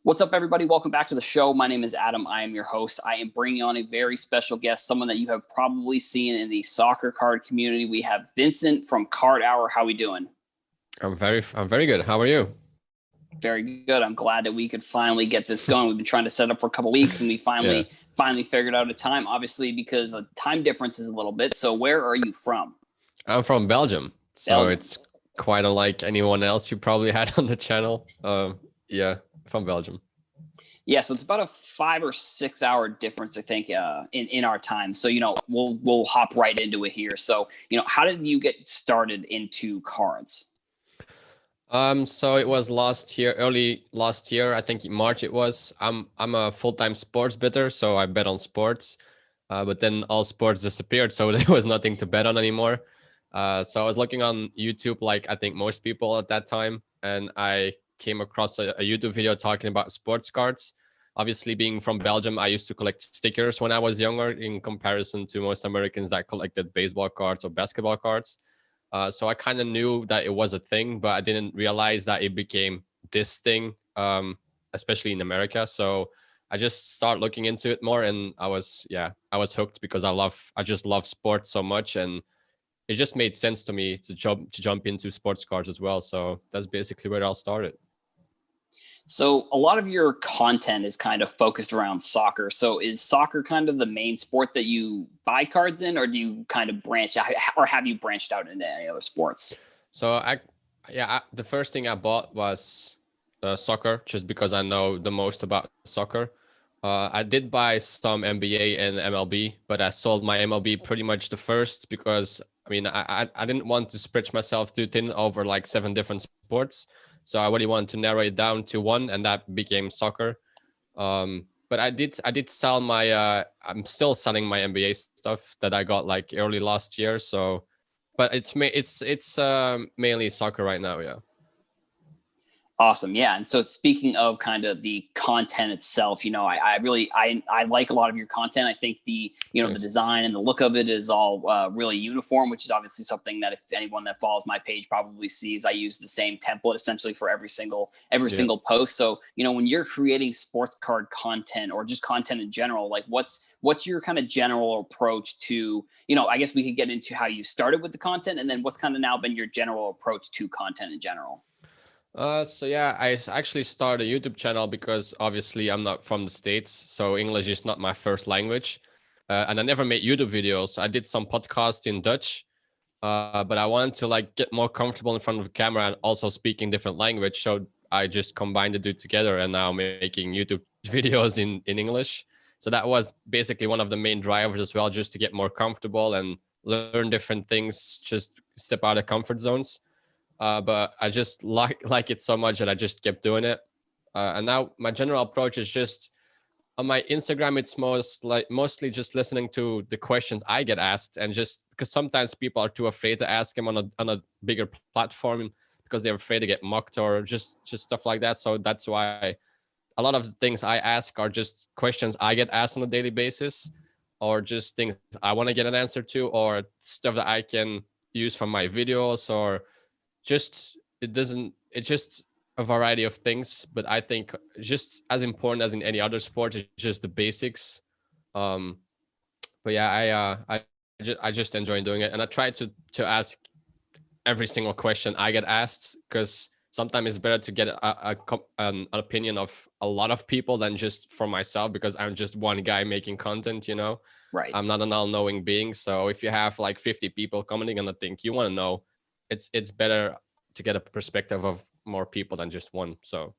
What's up, everybody? Welcome back to the show. My name is Adam. I am your host. I am bringing on a very special guest, someone that you have probably seen in the soccer card community. We have Vincent from Cardhour. How we doing? I'm very good. How are you? Very good. I'm glad that we could finally get this going. We've been trying to set up for a couple weeks, and we Yeah, finally figured out a time. Obviously, because of time difference is a little bit. So, where are you from? I'm from Belgium, so Belgium. it's quite unlike anyone else you probably had on the channel. Yeah, from Belgium. Yeah, so it's about a 5 or 6 hour difference, I think, in our time. So we'll hop right into it here. So how did you get started into cards? So it was last year, early last year, I think in March it was. I'm a full-time sports bettor, so I bet on sports. But then all sports disappeared, so there was nothing to bet on anymore. So I was looking on YouTube, like I think most people at that time, and I came across a YouTube video talking about sports cards. Obviously, being from Belgium, I used to collect stickers when I was younger, in comparison to most Americans that collected baseball cards or basketball cards. So I kind of knew that it was a thing, but I didn't realize that it became this thing, especially in America. So I just started looking into it more, and I was hooked because I just love sports so much, and it just made sense to me to jump into sports cards as well. So that's basically where it all started. So a lot of your content is kind of focused around soccer. So is soccer kind of the main sport that you buy cards in, or do you kind of branch out, or have you branched out into any other sports? So the first thing I bought was soccer, just because I know the most about soccer. I did buy some NBA and MLB, but I sold my MLB pretty much the first because I mean I didn't want to stretch myself too thin over like 7 different sports, so I really wanted to narrow it down to one, and that became soccer. But I did sell my I'm still selling my NBA stuff that I got like early last year. So, but it's mainly soccer right now. Yeah. Awesome. Yeah. And so speaking of kind of the content itself, I like a lot of your content. I think the Thanks. design and the look of it is all really uniform, which is obviously something that if anyone that follows my page probably sees. I use the same template essentially for every Yeah. single post. So, when you're creating sports card content or just content in general, like what's your kind of general approach to, I guess we could get into how you started with the content, and then what's kind of now been your general approach to content in general. So yeah, actually started a YouTube channel because obviously I'm not from the States, so English is not my first language. And I never made YouTube videos. I did some podcasts in Dutch, but I wanted to like get more comfortable in front of the camera and also speaking different language. So I just combined the two together, and now I'm making YouTube videos in English. So that was basically one of the main drivers as well, just to get more comfortable and learn different things, just step out of comfort zones. But I just like it so much that I just kept doing it. And now my general approach is just on my Instagram. It's mostly just listening to the questions I get asked, and just because sometimes people are too afraid to ask them on a bigger platform because they're afraid to get mocked or just stuff like that. So that's why a lot of the things I ask are just questions I get asked on a daily basis, or just things I want to get an answer to, or stuff that I can use from my videos, or just it's just a variety of things. But I think just as important as in any other sport is just the basics. um but yeah, I just enjoy doing it, and I try to ask every single question I get asked, because sometimes it's better to get an opinion of a lot of people than just for myself, because I'm just one guy making content. Right. I'm not an all-knowing being. So if you have like 50 people commenting on the thing you want to know, it's better to get a perspective of more people than just one. So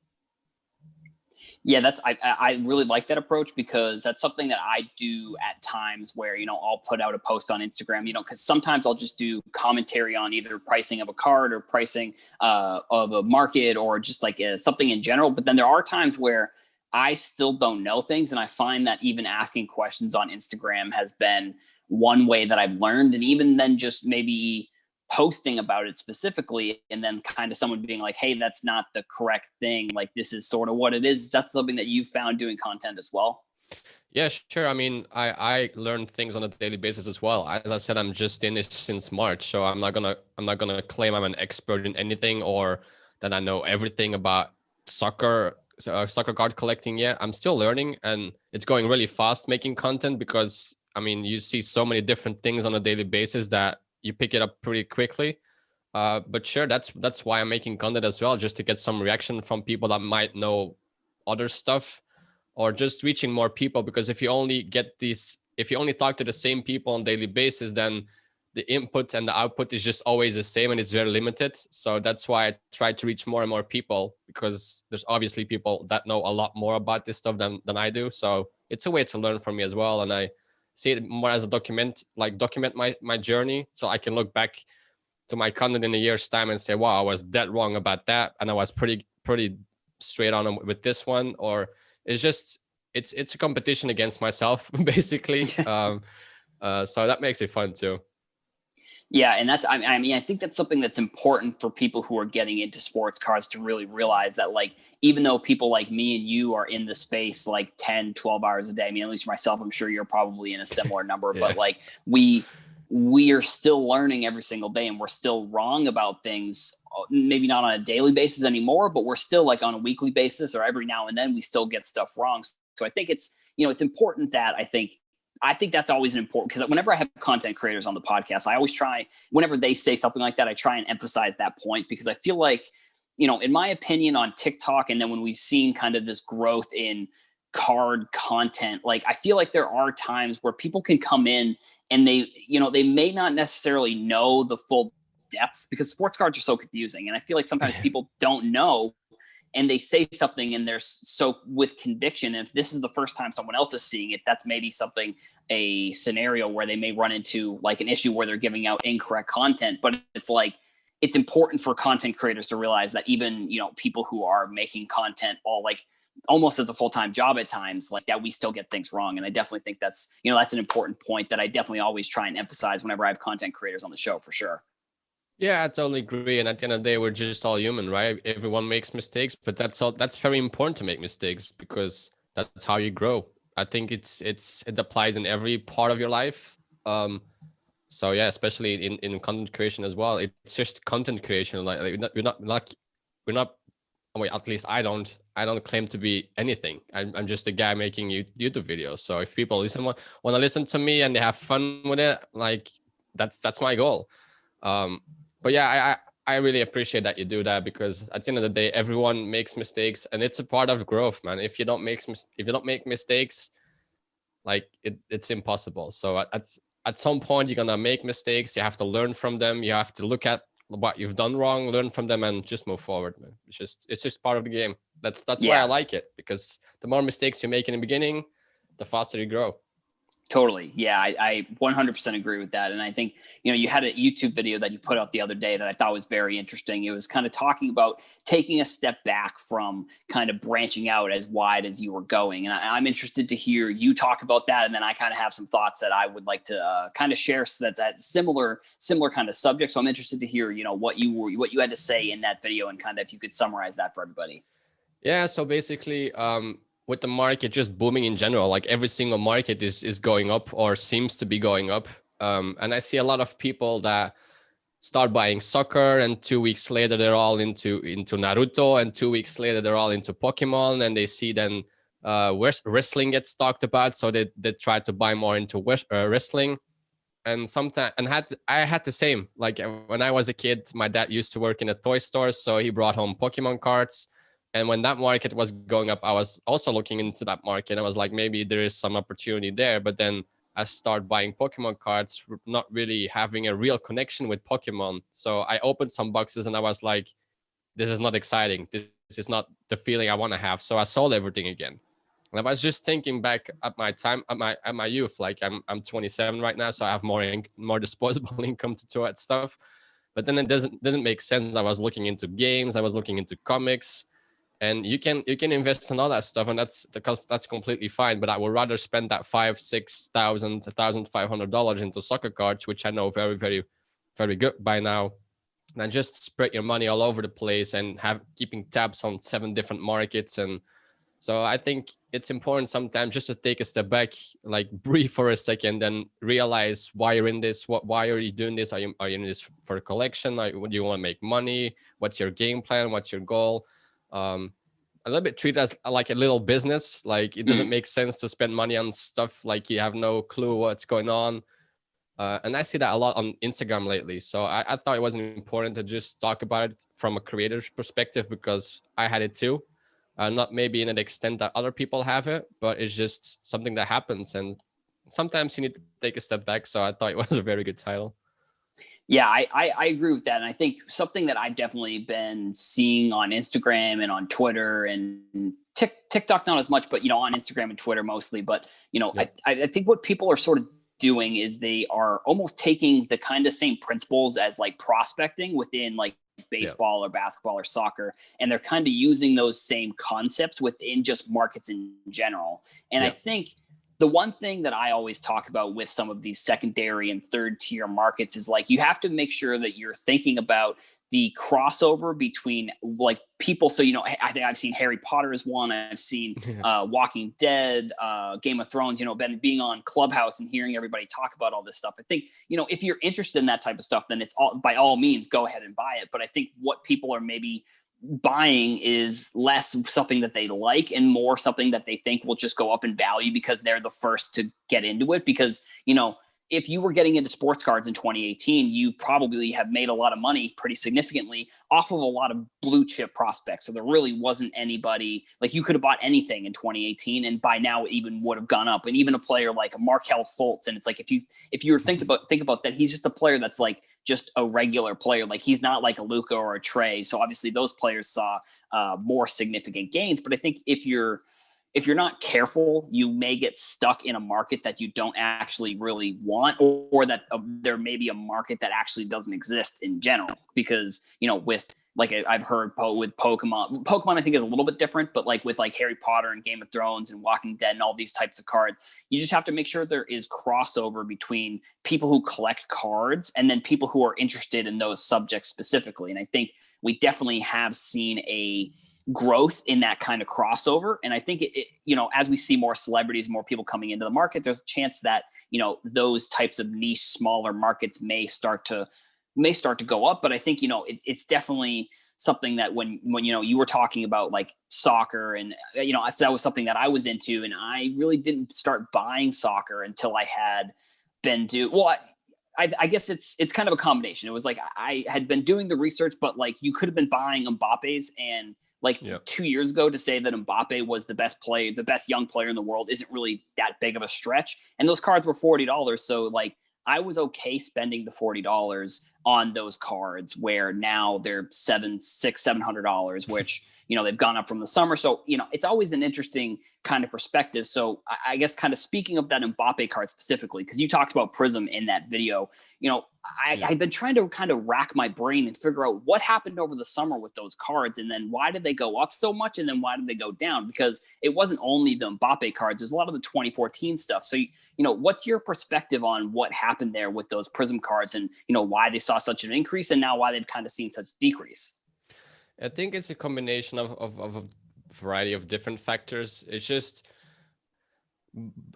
Yeah, I really like that approach, because that's something that I do at times where I'll put out a post on Instagram, because sometimes I'll just do commentary on either pricing of a card or pricing of a market, or just like something in general. But then there are times where I still don't know things, and I find that even asking questions on Instagram has been one way that I've learned. And even then, just maybe posting about it specifically, and then kind of someone being like, hey, that's not the correct thing, like this is sort of what it is. That's something that you found doing content as well. yeah, sure. I mean, I learn things on a daily basis as well. As I said, I'm just in it since March, so I'm not gonna claim I'm an expert in anything, or that I know everything about soccer soccer card collecting yet. I'm still learning, and it's going really fast making content because I mean you see so many different things on a daily basis that you pick it up pretty quickly. But sure, that's why I'm making content as well, just to get some reaction from people that might know other stuff, or just reaching more people. Because if you only talk to the same people on daily basis, then the input and the output is just always the same, and it's very limited. So that's why I try to reach more and more people, because there's obviously people that know a lot more about this stuff than I do. So it's a way to learn from me as well, and I see it more as a document my journey, so I can look back to my content in a year's time and say, wow, I was dead wrong about that, and I was pretty straight on with this one. Or it's just it's a competition against myself basically. So that makes it fun too. Yeah, and I mean, I think that's something that's important for people who are getting into sports cards to really realize that, like, even though people like me and you are in the space like 10, 12 hours a day, I mean, at least for myself, I'm sure you're probably in a similar number, Yeah. but like we are still learning every single day, and we're still wrong about things, maybe not on a daily basis anymore, but we're still like on a weekly basis, or every now and then we still get stuff wrong. So I think it's important that I think that's always an important, because whenever I have content creators on the podcast, I always try, whenever they say something like that, I try and emphasize that point, because I feel like, in my opinion, on TikTok, and then when we've seen kind of this growth in card content, like, I feel like there are times where people can come in and they may not necessarily know the full depths, because sports cards are so confusing. And I feel like sometimes people don't know, and they say something and they're so with conviction. And if this is the first time someone else is seeing it, that's maybe a scenario where they may run into like an issue where they're giving out incorrect content. But it's like, it's important for content creators to realize that even, people who are making content almost as a full-time job at times, like that, we still get things wrong. And I definitely think that's an important point that I definitely always try and emphasize whenever I have content creators on the show, for sure. Yeah, I totally agree. And at the end of the day, we're just all human, right? Everyone makes mistakes, but that's very important to make mistakes, because that's how you grow. I think it applies in every part of your life. So yeah, especially in content creation as well. It's just content creation. Like we're not. Wait, at least I don't claim to be anything. I'm just a guy making YouTube videos. So if people want to listen to me and they have fun with it, like that's my goal. But yeah, I really appreciate that you do that, because at the end of the day, everyone makes mistakes, and it's a part of growth, man. If you don't make mistakes, like it's impossible. So at some point, you're gonna make mistakes. You have to learn from them. You have to look at what you've done wrong, learn from them, and just move forward, man. It's just part of the game. That's why I like it, because the more mistakes you make in the beginning, the faster you grow. Totally. Yeah, I 100% agree with that. And I think, you had a YouTube video that you put out the other day that I thought was very interesting. It was kind of talking about taking a step back from kind of branching out as wide as you were going. And I'm interested to hear you talk about that. And then I kind of have some thoughts that I would like to kind of share, so that's similar kind of subject. So I'm interested to hear, what you had to say in that video, and kind of if you could summarize that for everybody. Yeah. So basically, with the market just booming in general, like every single market is going up, or seems to be going up. And I see a lot of people that start buying soccer, and 2 weeks later they're all into Naruto, and 2 weeks later they're all into Pokemon, and they see then wrestling gets talked about, so they try to buy more into wrestling. And I had the same. Like when I was a kid, my dad used to work in a toy store, so he brought home Pokemon cards. And when that market was going up, I was also looking into that market. I was like, maybe there is some opportunity there. But then I started buying Pokemon cards, not really having a real connection with Pokemon. So I opened some boxes and I was like, this is not exciting. This is not the feeling I want to have. So I sold everything again. And I was just thinking back at my time, at my youth. Like I'm 27 right now, so I have more disposable income to do that stuff. But then it didn't make sense. I was looking into games. I was looking into comics. And you can invest in all that stuff, and that's completely fine. But I would rather spend that $5,000, $6,000, $1,500 into soccer cards, which I know very, very, very good by now, than just spread your money all over the place and keeping tabs on 7 different markets. And so I think it's important sometimes just to take a step back, like breathe for a second, and realize why you're in this. Why are you doing this? Are you in this for a collection? Do you want to make money? What's your game plan? What's your goal? a little bit treated as like a little business. Like it doesn't make sense to spend money on stuff like you have no clue what's going on. And I see that a lot on Instagram lately. So I thought it wasn't important to just talk about it from a creator's perspective, because I had it too. Not maybe in an extent that other people have it, but it's just something that happens. And sometimes you need to take a step back. So I thought it was a very good title. Yeah, I agree with that. And I think something that I've definitely been seeing on Instagram and on Twitter and TikTok, not as much, but, on Instagram and Twitter mostly. But, Yep. I think what people are sort of doing is they are almost taking the kind of same principles as like prospecting within like baseball or basketball or soccer. And they're kind of using those same concepts within just markets in general. And I think the one thing that I always talk about with some of these secondary and third tier markets is like you have to make sure that you're thinking about the crossover between like people. So, I think I've seen Harry Potter is one. I've seen Walking Dead, Game of Thrones, being on Clubhouse and hearing everybody talk about all this stuff. I think, if you're interested in that type of stuff, then it's all by all means, go ahead and buy it. But I think what people are maybe buying is less something that they like and more something that they think will just go up in value because they're the first to get into it. Because, if you were getting into sports cards in 2018, you probably have made a lot of money pretty significantly off of a lot of blue chip prospects. So there really wasn't anybody like you could have bought anything in 2018, and by now it even would have gone up. And even a player like Markelle Fultz, and it's like if you were think about that, he's just a player that's like just a regular player. Like he's not like a Luka or a Trey. So obviously those players saw more significant gains. But I think if you're not careful, you may get stuck in a market that you don't actually really want, or that there may be a market that actually doesn't exist in general. Because, with like I've heard with Pokemon I think is a little bit different, but like with like Harry Potter and Game of Thrones and Walking Dead and all these types of cards, you just have to make sure there is crossover between people who collect cards and then people who are interested in those subjects specifically. And I think we definitely have seen a growth in that kind of crossover. And I think as we see more celebrities, more people coming into the market, there's a chance that, those types of niche, smaller markets may start to go up. But I think, it's definitely something that when you were talking about like soccer and, that was something that I was into, and I really didn't start buying soccer until I had been I guess it's kind of a combination. It was like I had been doing the research, but like you could have been buying Mbappe's, and like 2 years ago to say that Mbappe was the best young player in the world isn't really that big of a stretch. And those cards were $40. So like I was okay spending the $40 on those cards, where now they're $700, which, they've gone up from the summer. So, it's always an interesting kind of perspective. So I guess kind of speaking of that Mbappe card specifically, because you talked about Prism in that video, I've been trying to kind of rack my brain and figure out what happened over the summer with those cards. And then why did they go up so much? And then why did they go down? Because it wasn't only the Mbappe cards. There's a lot of the 2014 stuff. So, what's your perspective on what happened there with those Prism cards and, why they saw such an increase and now why they've kind of seen such a decrease? I think it's a combination of a variety of different factors. It's just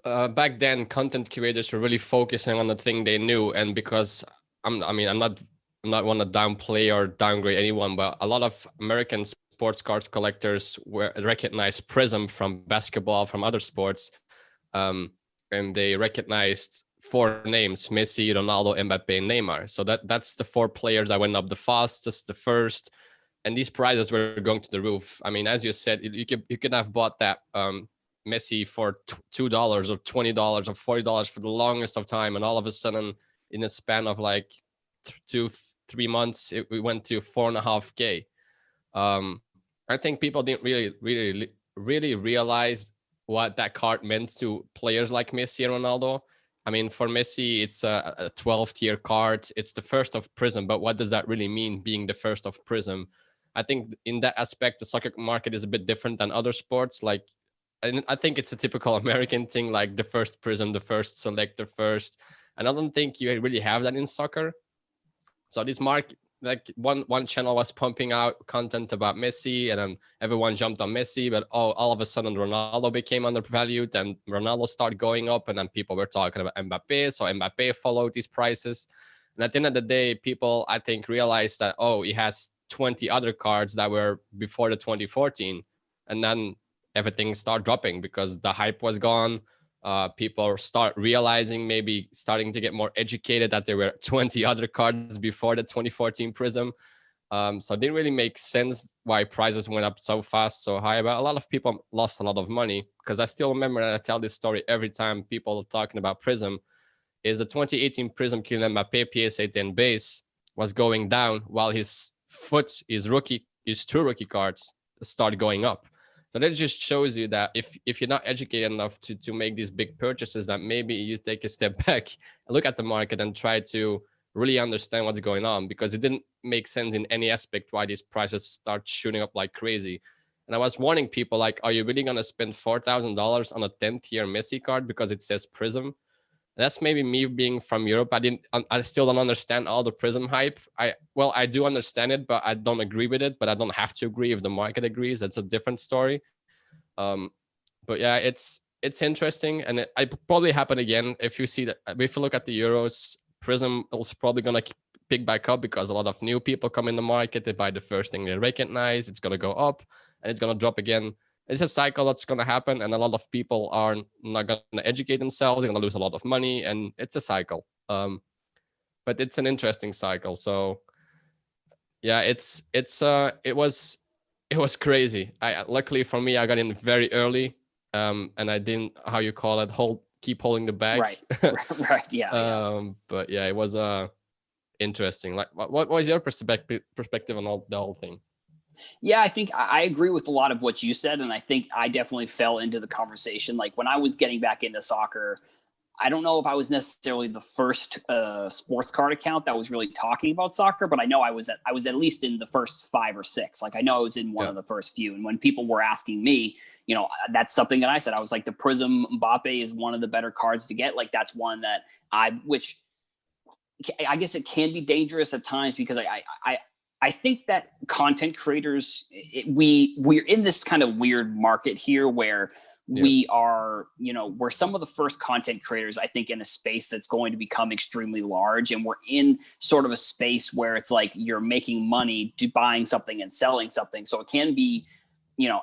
back then content creators were really focusing on the thing they knew. And because I'm not want to downplay or downgrade anyone, but a lot of American sports cards collectors recognized Prism from basketball, from other sports, and they recognized four names: Messi, Ronaldo, Mbappe, and Neymar. So that's the four players that went up the fastest, the first, and these prizes were going to the roof. I mean, as you said, you could have bought that Messi for $2 or $20 or $40 for the longest of time, and all of a sudden, in a span of like 2-3 months, we went to $4.5K. I think people didn't really realize what that card meant to players like Messi and Ronaldo. I mean, for Messi, it's a 12-tier card. It's the first of Prism, but what does that really mean, being the first of Prism? I think in that aspect, the soccer market is a bit different than other sports. Like, and I think it's a typical American thing, like the first Prism, the first Select, the first. And I don't think you really have that in soccer. So this like one channel was pumping out content about Messi, and then everyone jumped on Messi, but all of a sudden Ronaldo became undervalued, and Ronaldo started going up, and then people were talking about Mbappe, so Mbappe followed these prices. And at the end of the day, people, I think, realized that, he has 20 other cards that were before the 2014. and then everything start dropping because the hype was gone. People start realizing, maybe starting to get more educated, that there were 20 other cards before the 2014 Prism. So it didn't really make sense why prices went up so fast, so high. But a lot of people lost a lot of money, because I still remember, and I tell this story every time people are talking about Prism, is the 2018 Prism Kylian Mbappé PSA 10 base was going down while his two rookie cards start going up. So that just shows you that if you're not educated enough to make these big purchases, that maybe you take a step back, look at the market, and try to really understand what's going on, because it didn't make sense in any aspect why these prices start shooting up like crazy. And I was warning people, like, are you really going to spend $4,000 on a 10th-year Messi card because it says Prism? That's maybe me being from Europe. I still don't understand all the Prism hype. I do understand it, but I don't agree with it. But I don't have to agree if the market agrees. That's a different story. But yeah, it's interesting, and it probably happen again. If you see that, if you look at the Euros, Prism is probably gonna pick back up because a lot of new people come in the market. They buy the first thing they recognize. It's gonna go up, and it's gonna drop again. It's a cycle that's going to happen, and a lot of people are not going to educate themselves. They're going to lose a lot of money, and it's a cycle. But it's an interesting cycle. So yeah, it was crazy. Luckily for me, I got in very early, and I didn't, how you call it, keep holding the bag. Right. Right. Yeah. But yeah, it was interesting. Like, what was your perspective on the whole thing? Yeah, I think I agree with a lot of what you said. And I think I definitely fell into the conversation. Like when I was getting back into soccer, I don't know if I was necessarily the first sports card account that was really talking about soccer, but I know I was at least in the first 5 or 6. Like I know I was in one of the first few. And when people were asking me, that's something that I said. I was like, the Prism Mbappe is one of the better cards to get. Like that's one that which I guess it can be dangerous at times, because I think that content creators, we're in this kind of weird market here where we are, we're some of the first content creators, I think, in a space that's going to become extremely large. And we're in sort of a space where it's like you're making money buying something and selling something. So it can be,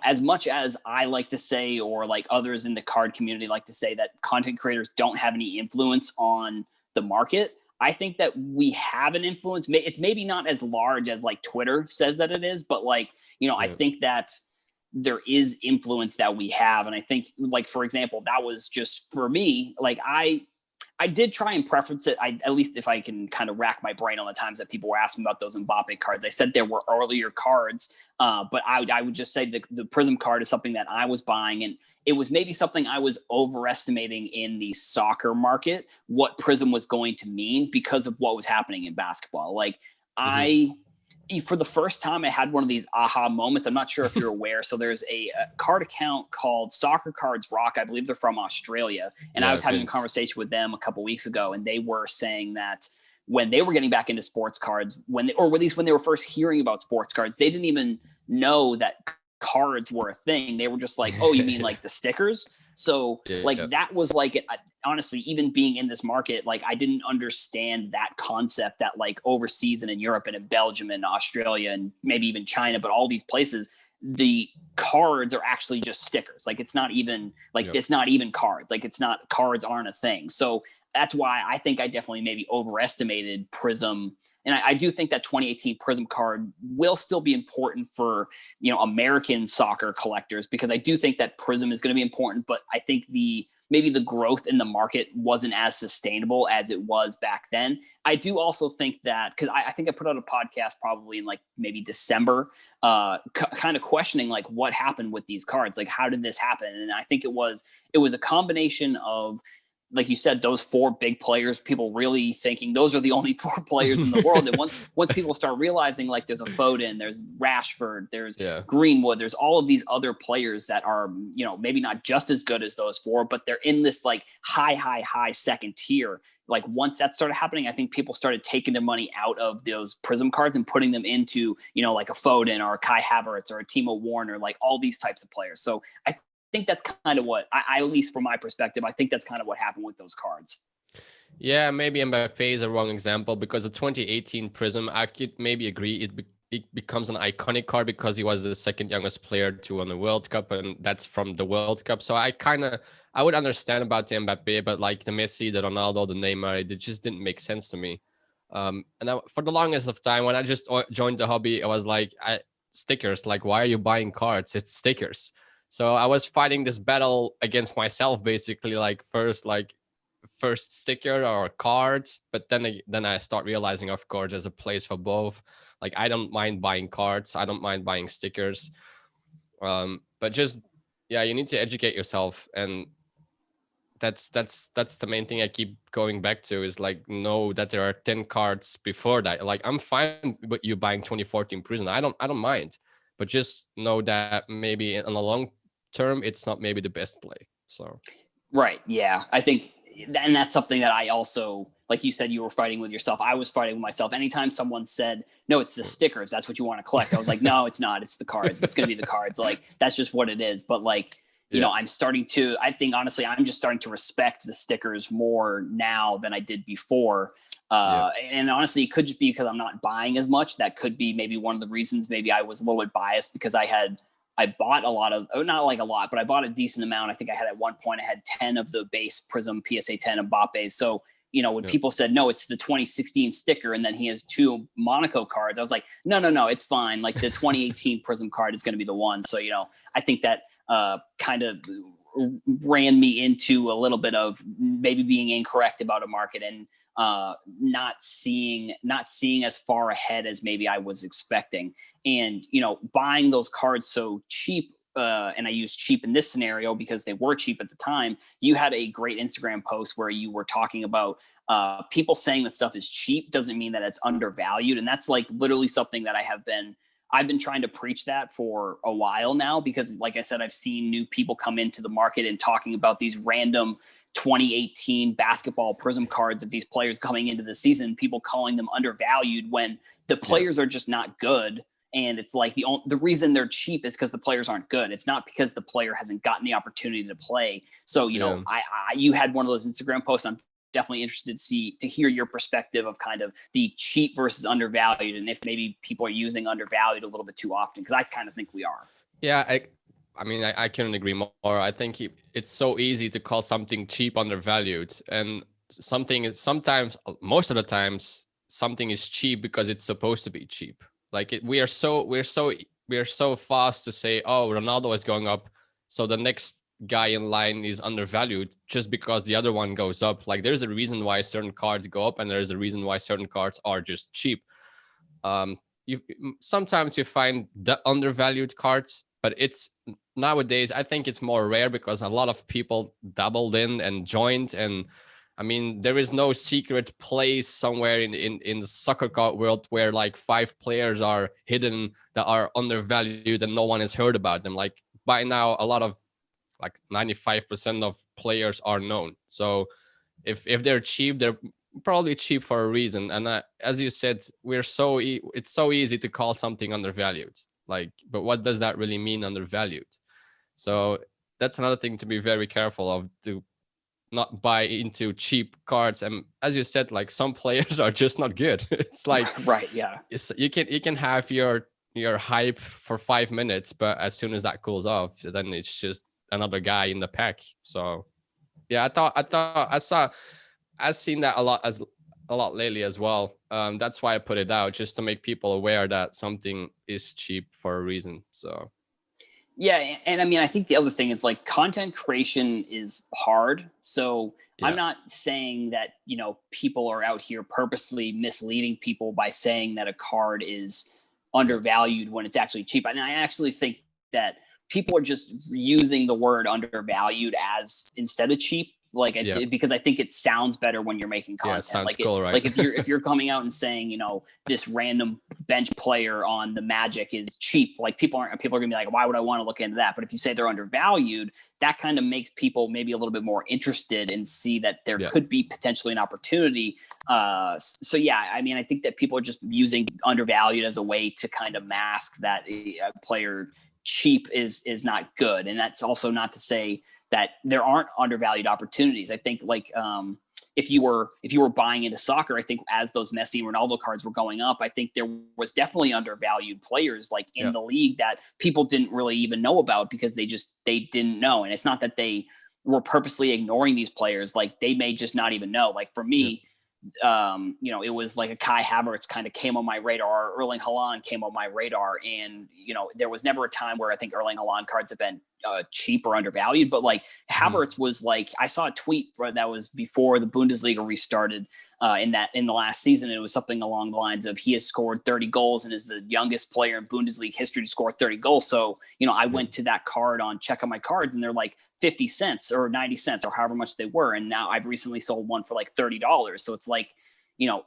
as much as I like to say, or like others in the card community like to say, that content creators don't have any influence on the market, I think that we have an influence. It's maybe not as large as like Twitter says that it is, but like, I think that there is influence that we have. And I think, like, for example, that was just for me, like I did try and preference it. At least if I can kind of rack my brain on the times that people were asking about those Mbappe cards, I said there were earlier cards, but I would just say the Prism card is something that I was buying, and it was maybe something I was overestimating in the soccer market, what Prism was going to mean because of what was happening in basketball. Like for the first time, I had one of these aha moments. I'm not sure if you're aware. So there's a card account called Soccer Cards Rock. I believe they're from Australia. And I was having a conversation with them a couple weeks ago, and they were saying that when they were getting back into sports cards, or at least when they were first hearing about sports cards, they didn't even know that cards were a thing. They were just like, oh, you mean like the stickers? So that was like, honestly, even being in this market, like I didn't understand that concept that like overseas and in Europe and in Belgium and Australia and maybe even China, but all these places, the cards are actually just stickers. Like it's not even like, it's not even cards. Like cards aren't a thing. So that's why I think I definitely maybe overestimated Prism. And I do think that 2018 Prism card will still be important for, American soccer collectors, because I do think that Prism is going to be important, but I think maybe the growth in the market wasn't as sustainable as it was back then. I do also think that, because I think I put out a podcast probably in like maybe December, kind of questioning like what happened with these cards, like how did this happen? And I think it was a combination of, like you said, those 4 big players, people really thinking those are the only 4 players in the world. And once people start realizing like there's a Foden, there's Rashford, there's Greenwood, there's all of these other players that are, maybe not just as good as those 4, but they're in this like high second tier. Like once that started happening, I think people started taking their money out of those Prism cards and putting them into, like a Foden or a Kai Havertz or a Timo Werner, like all these types of players. So I think that's kind of what I, at least from my perspective, I think that's kind of what happened with those cards. Yeah, maybe Mbappe is a wrong example, because the 2018 Prism, I could maybe agree it becomes an iconic card because he was the second youngest player to win the World Cup, and that's from the World Cup. So I would understand about the Mbappe, but like the Messi, the Ronaldo, the Neymar, it just didn't make sense to me. For the longest of time, when I just joined the hobby, I was like, stickers. Like, why are you buying cards? It's stickers. So I was fighting this battle against myself, basically. Like first sticker or cards, but then I start realizing, of course, there's a place for both. Like, I don't mind buying cards, I don't mind buying stickers, but just, yeah, you need to educate yourself, and that's the main thing I keep going back to, is like, know that there are 10 cards before that. Like, I'm fine with you buying 2014 Prison, I don't mind, but just know that maybe on a long term it's not maybe the best play. So Right. Yeah. I think, and that's something that I also, like you said, you were fighting with yourself. I was fighting with myself. Anytime someone said, no, it's the stickers, that's what you want to collect, I was like, no, it's not. It's the cards. It's going to be the cards. Like, that's just what it is. But like, yeah, I think honestly, I'm just starting to respect the stickers more now than I did before. yeah, And honestly, it could just be because I'm not buying as much. That could be maybe one of the reasons. Maybe I was a little bit biased because I bought a lot of, not like a lot, but I bought a decent amount. I think I had at one point, I had 10 of the base Prism PSA 10 Mbappe. So, when yeah, people said, no, it's the 2016 sticker, and then he has 2 Monaco cards, I was like, no, it's fine. Like, the 2018 Prism card is going to be the one. So, I think that kind of ran me into a little bit of maybe being incorrect about a market, and not seeing as far ahead as maybe I was expecting. And buying those cards so cheap, and I use cheap in this scenario because they were cheap at the time. You had a great Instagram post where you were talking about people saying that stuff is cheap doesn't mean that it's undervalued, and that's like literally something that I've been trying to preach that for a while now, because like I said, I've seen new people come into the market and talking about these random 2018 basketball Prism cards of these players coming into the season, people calling them undervalued when the yeah, players are just not good. And it's like the reason they're cheap is because the players aren't good. It's not because the player hasn't gotten the opportunity to play. So, yeah. you had one of those Instagram posts. I'm definitely interested to hear your perspective of kind of the cheap versus undervalued, and if maybe people are using undervalued a little bit too often, because I kind of think we are. Yeah, I mean, I couldn't agree more. I think it's so easy to call something cheap undervalued, and something is sometimes, most of the times, something is cheap because it's supposed to be cheap. Like we are so fast to say, oh, Ronaldo is going up, so the next guy in line is undervalued just because the other one goes up. Like, there's a reason why certain cards go up, and there's a reason why certain cards are just cheap. You sometimes you find the undervalued cards, but it's nowadays I think it's more rare because a lot of people dabbled in and joined. And I mean, there is no secret place somewhere in the soccer card world where like 5 players are hidden that are undervalued and no one has heard about them. Like, by now, a lot of, like, 95% of players are known. So if they're cheap, they're probably cheap for a reason. And as you said, it's so easy to call something undervalued. Like, but what does that really mean, undervalued? So that's another thing to be very careful of, to not buy into cheap cards. And as you said, like, some players are just not good. It's like, Right. Yeah. you can have your hype for 5 minutes, but as soon as that cools off, then it's just another guy in the pack. So yeah, I've seen that a lot lately as well. That's why I put it out, just to make people aware that something is cheap for a reason. So Yeah, and I mean, I think the other thing is, like, content creation is hard. So I'm yeah, not saying that, people are out here purposely misleading people by saying that a card is yeah, undervalued when it's actually cheap. And I actually think that people are just using the word undervalued as instead of cheap. Like, yeah, because I think it sounds better when you're making yeah. content. Sounds Like it, cool, right? like if you're coming out and saying, this random bench player on the Magic is cheap, like people are gonna be like, why would I want to look into that? But if you say they're undervalued, that kind of makes people maybe a little bit more interested and see that there Yeah, could be potentially an opportunity. So yeah, I mean, I think that people are just using undervalued as a way to kind of mask that a player cheap is not good. And that's also not to say that there aren't undervalued opportunities. I think, like, if you were buying into soccer, I think as those Messi and Ronaldo cards were going up, I think there was definitely undervalued players like in the league that people didn't really even know about because they didn't know. And it's not that they were purposely ignoring these players. Like they may just not even know. Like for me, it was like a Kai Havertz kind of came on my radar. Erling Haaland came on my radar. And, there was never a time where I think Erling Haaland cards have been cheap or undervalued, but like Havertz was like, I saw a tweet that was before the Bundesliga restarted in the last season. It was something along the lines of he has scored 30 goals and is the youngest player in Bundesliga history to score 30 goals. So, I went to that card on Check On My Cards and they're like 50 cents or 90 cents or however much they were. And now I've recently sold one for like $30. So it's like,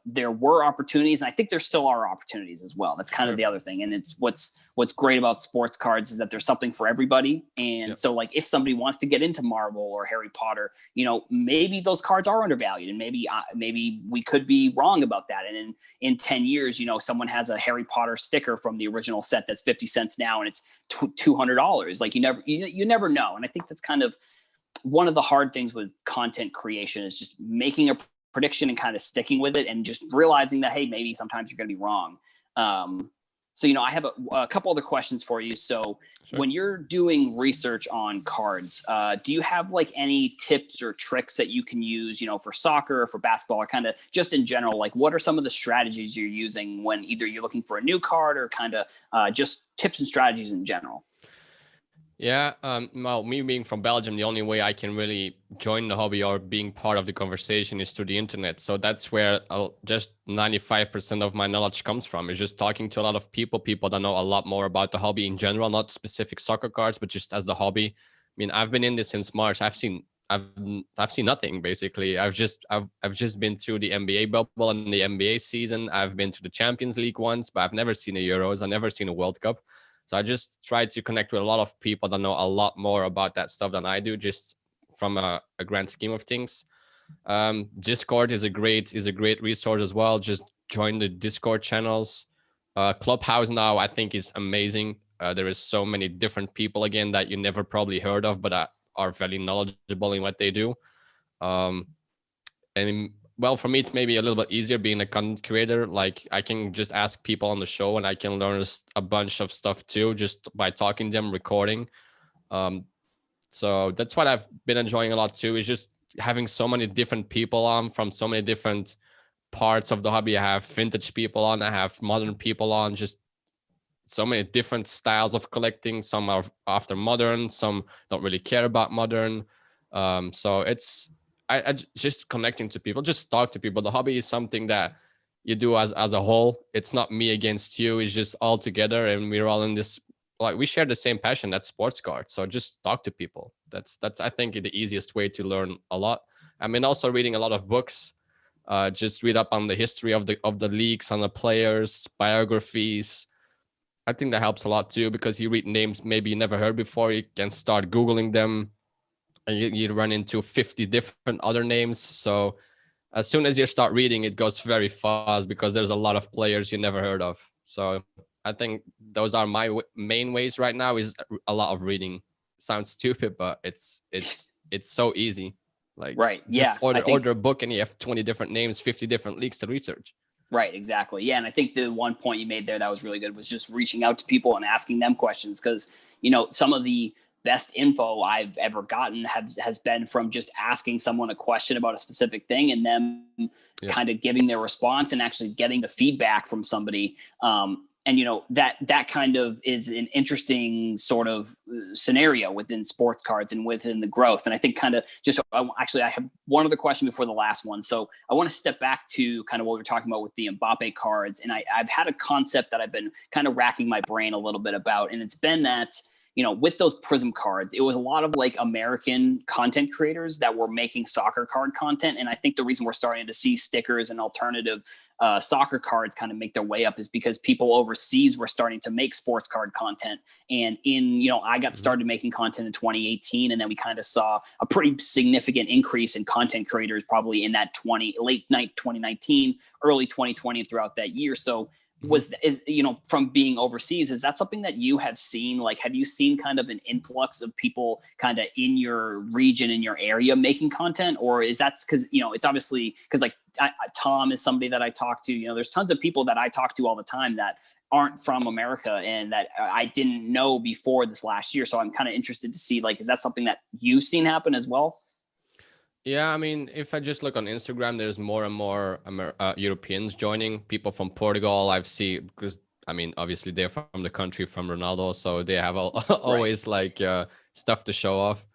there were opportunities, and I think there still are opportunities as well. That's kind of the other thing. And it's what's great about sports cards is that there's something for everybody. And so like if somebody wants to get into Marvel or Harry Potter, maybe those cards are undervalued, and maybe we could be wrong about that. And in 10 years, someone has a Harry Potter sticker from the original set that's 50 cents now and it's $200. Like you never know. And I think that's kind of one of the hard things with content creation is just making a prediction and kind of sticking with it and just realizing that, hey, maybe sometimes you're going to be wrong. So, I have a couple other questions for you. So when you're doing research on cards, do you have like any tips or tricks that you can use, for soccer or for basketball or kind of just in general? Like what are some of the strategies you're using when either you're looking for a new card or kind of just tips and strategies in general? Yeah, well, me being from Belgium, the only way I can really join the hobby or being part of the conversation is through the internet. So that's where just 95% of my knowledge comes from, is just talking to a lot of people that know a lot more about the hobby in general, not specific soccer cards, but just as the hobby. I mean, I've been in this since March. I've seen nothing basically. I've just been through the NBA bubble and the NBA season. I've been to the Champions League once, but I've never seen a Euros. I've never seen a World Cup. So I just try to connect with a lot of people that know a lot more about that stuff than I do, just from a grand scheme of things. Discord is a great resource as well. Just join the Discord channels. Clubhouse now, I think, is amazing. There is so many different people again that you never probably heard of, but are very knowledgeable in what they do. And well, for me, it's maybe a little bit easier being a content creator. Like I can just ask people on the show and I can learn a bunch of stuff too, just by talking to them, recording. So that's what I've been enjoying a lot too, is just having so many different people on from so many different parts of the hobby. I have vintage people on, I have modern people on, just so many different styles of collecting. Some are after modern, some don't really care about modern. So I just connecting to people, just talk to people. The hobby is something that you do as a whole. It's not me against you. It's just all together, and we're all in this. Like we share the same passion. That's sports cards. So just talk to people. That's I think the easiest way to learn a lot. I mean, also reading a lot of books. Just read up on the history of the leagues, on the players, biographies. I think that helps a lot too, because you read names maybe you never heard before. You can start Googling them. And you run into 50 different other names. So as soon as you start reading, it goes very fast because there's a lot of players you never heard of. So I think those are my main ways right now, is a lot of reading. Sounds stupid, but it's so easy. Like right. Just order a book and you have 20 different names, 50 different leagues to research. Right, exactly. Yeah, and I think the one point you made there that was really good was just reaching out to people and asking them questions, because some of the best info I've ever gotten has been from just asking someone a question about a specific thing and them kind of giving their response and actually getting the feedback from somebody. And that kind of is an interesting sort of scenario within sports cards and within the growth. And I think kind of just actually I have one other question before the last one. So I want to step back to kind of what we were talking about with the Mbappe cards. And I've had a concept that I've been kind of racking my brain a little bit about, and it's been that with those Prism cards, it was a lot of like American content creators that were making soccer card content. And I think the reason we're starting to see stickers and alternative soccer cards kind of make their way up is because people overseas were starting to make sports card content. And I got started making content in 2018, and then we kind of saw a pretty significant increase in content creators probably in that late 2019, early 2020 throughout that year. So is, from being overseas, is that something that you have seen? Like, have you seen kind of an influx of people kind of in your region, in your area, making content? Or is that because, it's obviously because like Tom is somebody that I talk to, there's tons of people that I talk to all the time that aren't from America and that I didn't know before this last year. So I'm kind of interested to see, like, is that something that you've seen happen as well? Yeah, I mean, if I just look on Instagram, there's more and more Europeans joining. People from Portugal, I've seen, because I mean, obviously they're from the country from Ronaldo, so they have always like stuff to show off.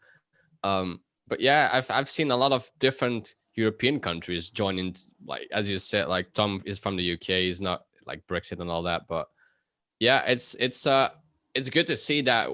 But yeah, I've seen a lot of different European countries joining. Like as you said, like Tom is from the UK. He's not like Brexit and all that, but yeah, it's good to see that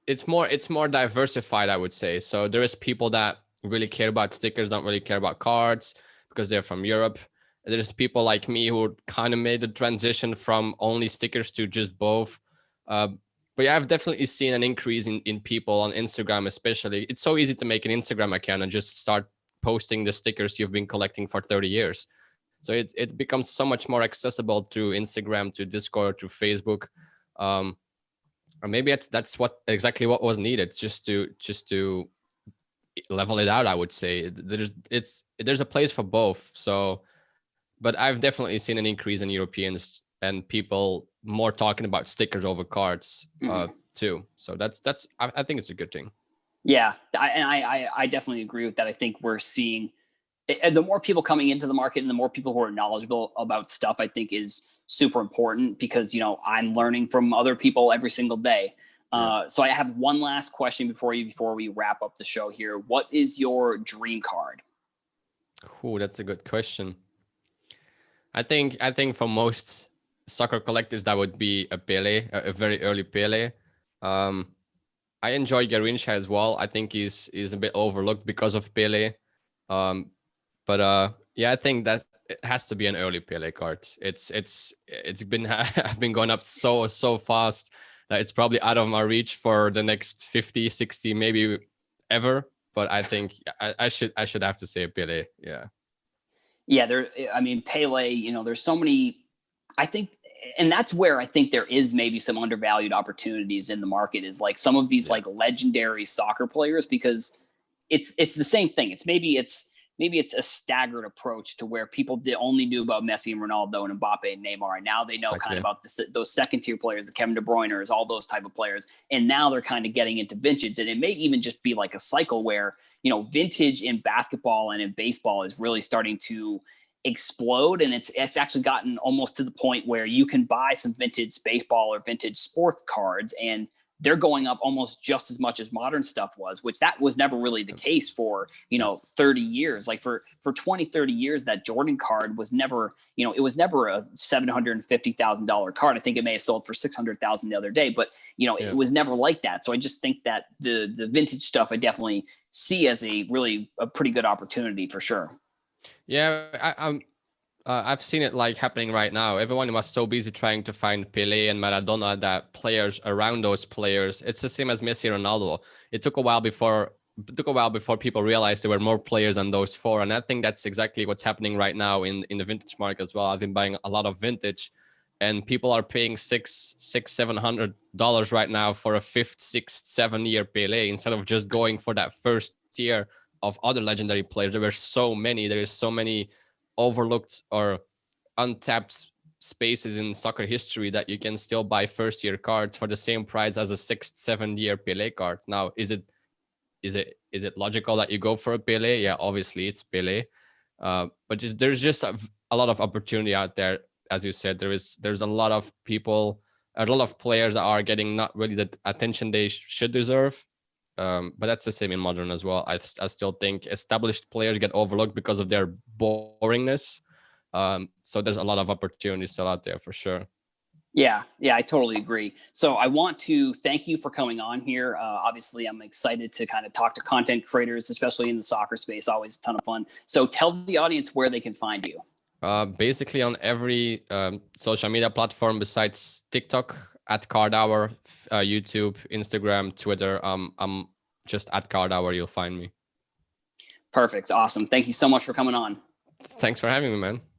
it's more diversified, I would say. So there is people that really care about stickers, don't really care about cards because they're from Europe. There's people like me who kind of made the transition from only stickers to just both. But yeah, I've definitely seen an increase in people on Instagram, especially. It's so easy to make an Instagram account and just start posting the stickers you've been collecting for 30 years. So it becomes so much more accessible through Instagram, to Discord, to Facebook. Or maybe that's exactly what was needed, just to level it out, I would say. There's a place for both. So, but I've definitely seen an increase in Europeans and people more talking about stickers over cards too. So I think it's a good thing. Yeah, I definitely agree with that. I think we're seeing the more people coming into the market and the more people who are knowledgeable about stuff, I think is super important because, I'm learning from other people every single day. So I have one last question before we wrap up the show here. What is your dream card? Oh, that's a good question. I think for most soccer collectors, that would be a Pele, a very early Pele. I enjoy Garrincha as well. I think he's a bit overlooked because of Pele. But yeah, I think that it has to be an early Pele card. It's been I've been going up so fast that it's probably out of my reach for the next 50, 60, maybe ever. But I think I should have to say Pele. Yeah. Yeah, I mean, Pele, there's so many, I think, and that's where I think there is maybe some undervalued opportunities in the market is like some of these like legendary soccer players, because it's the same thing. Maybe it's a staggered approach to where people only knew about Messi and Ronaldo and Mbappe and Neymar, and now they know kind of about those second tier players, the Kevin De Bruyne's, all those type of players, and now they're kind of getting into vintage, and it may even just be like a cycle where vintage in basketball and in baseball is really starting to explode, and it's actually gotten almost to the point where you can buy some vintage baseball or vintage sports cards and they're going up almost just as much as modern stuff was, which that was never really the case for 30 years. Like for 20, 30 years, that Jordan card was never, it was never a $750,000 card. I think it may have sold for 600,000 the other day, but it was never like that. So I just think that the vintage stuff I definitely see as a pretty good opportunity for sure. Yeah, I've seen it like happening right now. Everyone was so busy trying to find Pele and Maradona that players around those players. It's the same as Messi and Ronaldo. It took a while before people realized there were more players than those four. And I think that's exactly what's happening right now in the vintage market as well. I've been buying a lot of vintage, and people are paying $700 right now for a 5th, 6th, 7-year Pele instead of just going for that first tier of other legendary players. There were so many. There is so many overlooked or untapped spaces in soccer history that you can still buy first-year cards for the same price as a 6th, 7th-year Pele card. Now, is it logical that you go for a Pele? Yeah, obviously it's Pele, but there's just a lot of opportunity out there. As you said, there's a lot of people, a lot of players that are getting not really the attention they should deserve. But that's the same in modern as well. I still think established players get overlooked because of their boringness. So there's a lot of opportunities still out there for sure. Yeah, I totally agree. So I want to thank you for coming on here. Obviously, I'm excited to kind of talk to content creators, especially in the soccer space. Always a ton of fun. So tell the audience where they can find you. Basically on every social media platform besides TikTok, at Cardhour, YouTube, Instagram, Twitter. I'm just at Cardhour. You'll find me. Perfect. Awesome. Thank you so much for coming on. Thanks for having me, man.